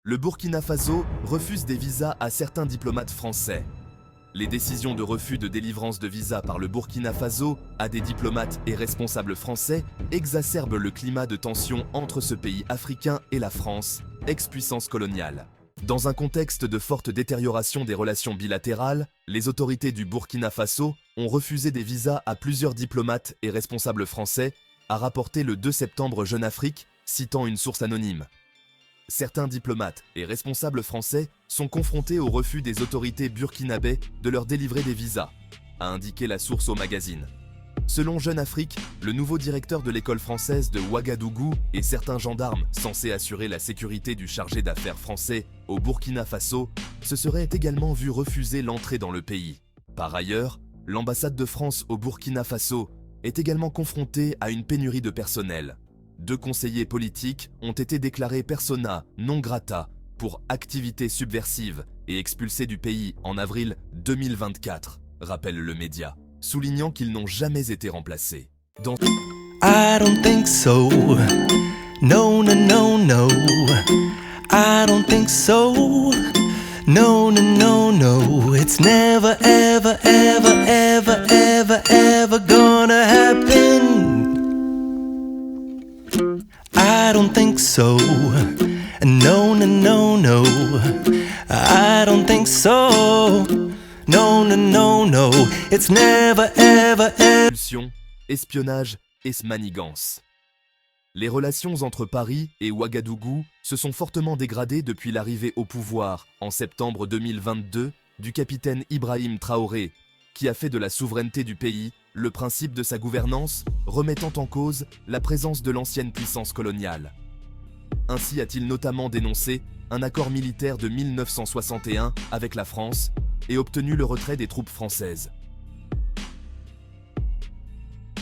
Le Burkina Faso refuse des visas à certains diplomates français. Les décisions de refus de délivrance de visas par le Burkina Faso à des diplomates et responsables français exacerbent le climat de tension entre ce pays africain et la France, ex-puissance coloniale. Dans un contexte de forte détérioration des relations bilatérales, les autorités du Burkina Faso ont refusé des visas à plusieurs diplomates et responsables français, a rapporté le 2 septembre Jeune Afrique, citant une source anonyme. Certains diplomates et responsables français sont confrontés au refus des autorités burkinabées de leur délivrer des visas, a indiqué la source au magazine. Selon Jeune Afrique, le nouveau directeur de l'école française de Ouagadougou et certains gendarmes censés assurer la sécurité du chargé d'affaires français au Burkina Faso se seraient également vus refuser l'entrée dans le pays. Par ailleurs, l'ambassade de France au Burkina Faso est également confrontée à une pénurie de personnel. 2 conseillers politiques ont été déclarés persona non grata pour activités subversives et expulsés du pays en avril 2024, rappelle le média, soulignant qu'ils n'ont jamais été remplacés. I don't think so. No, no, no, no. I don't think so. No, no, no, no. It's never, ever, ever, ever, ever, ever gonna happen. I don't think so. No, no, no, no. I don't think so. No, no, no, no. It's never, ever, ever. Expulsion, espionnage et manigance. Les relations entre Paris et Ouagadougou se sont fortement dégradées depuis l'arrivée au pouvoir, en septembre 2022, du capitaine Ibrahim Traoré, qui a fait de la souveraineté du pays le principe de sa gouvernance, remettant en cause la présence de l'ancienne puissance coloniale. Ainsi a-t-il notamment dénoncé un accord militaire de 1961 avec la France et obtenu le retrait des troupes françaises.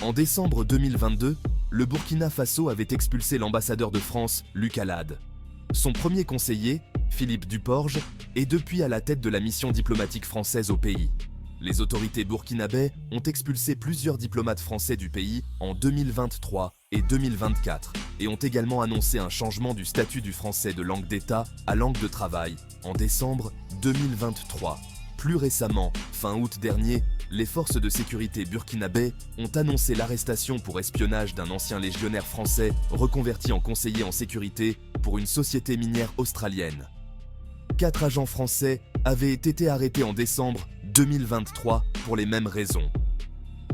En décembre 2022, le Burkina Faso avait expulsé l'ambassadeur de France, Luc Alade. Son premier conseiller, Philippe Duporge, est depuis à la tête de la mission diplomatique française au pays. Les autorités burkinabées ont expulsé plusieurs diplomates français du pays en 2023 et 2024 et ont également annoncé un changement du statut du français de langue d'État à langue de travail en décembre 2023. Plus récemment, fin août dernier, les forces de sécurité burkinabées ont annoncé l'arrestation pour espionnage d'un ancien légionnaire français reconverti en conseiller en sécurité pour une société minière australienne. 4 agents français avaient été arrêtés en décembre 2023 pour les mêmes raisons.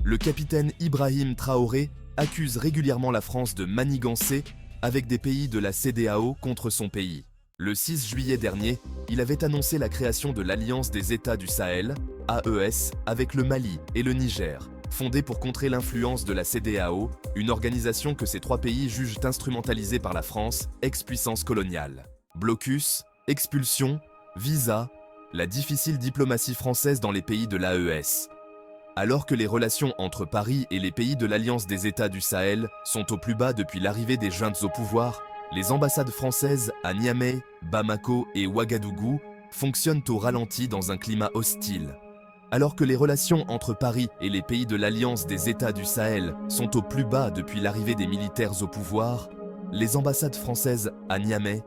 Le capitaine Ibrahim Traoré accuse régulièrement la France de manigancer avec des pays de la CEDEAO contre son pays. Le 6 juillet dernier, il avait annoncé la création de l'Alliance des États du Sahel, AES, avec le Mali et le Niger, fondée pour contrer l'influence de la CEDEAO, une organisation que ces 3 pays jugent instrumentalisée par la France, ex-puissance coloniale. Blocus, expulsion, visa, la difficile diplomatie française dans les pays de l'AES. Alors que les relations entre Paris et les pays de l'Alliance des États du Sahel sont au plus bas depuis l'arrivée des juntes au pouvoir, les ambassades françaises à Niamey, Bamako et Ouagadougou fonctionnent au ralenti dans un climat hostile. Alors que les relations entre Paris et les pays de l'Alliance des États du Sahel sont au plus bas depuis l'arrivée des militaires au pouvoir, les ambassades françaises à Niamey,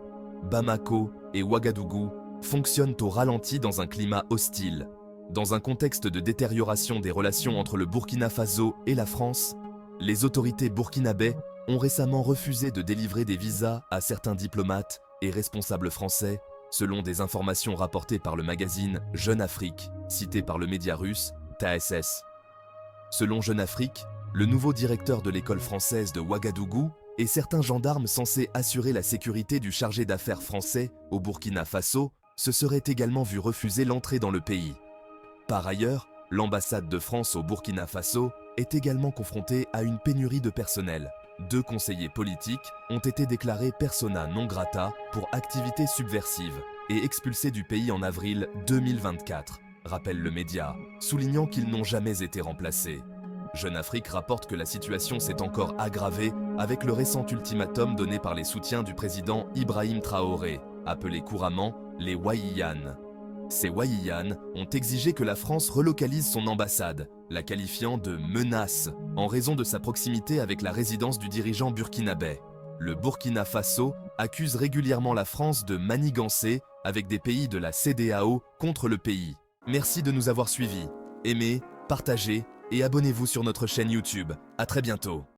Bamako et Ouagadougou fonctionnent au ralenti dans un climat hostile. Dans un contexte de détérioration des relations entre le Burkina Faso et la France, les autorités burkinabées ont récemment refusé de délivrer des visas à certains diplomates et responsables français, selon des informations rapportées par le magazine Jeune Afrique, cité par le média russe TASS. Selon Jeune Afrique, le nouveau directeur de l'école française de Ouagadougou et certains gendarmes censés assurer la sécurité du chargé d'affaires français au Burkina Faso se seraient également vus refuser l'entrée dans le pays. Par ailleurs, l'ambassade de France au Burkina Faso est également confrontée à une pénurie de personnel. 2 conseillers politiques ont été déclarés persona non grata pour activités subversives et expulsés du pays en avril 2024, rappelle le média, soulignant qu'ils n'ont jamais été remplacés. Jeune Afrique rapporte que la situation s'est encore aggravée avec le récent ultimatum donné par les soutiens du président Ibrahim Traoré, appelé couramment les Wayiyan. Ces Wayiyan ont exigé que la France relocalise son ambassade, la qualifiant de menace en raison de sa proximité avec la résidence du dirigeant burkinabé. Le Burkina Faso accuse régulièrement la France de manigancer avec des pays de la CEDEAO contre le pays. Merci de nous avoir suivis. Aimez, partagez et abonnez-vous sur notre chaîne YouTube. À très bientôt.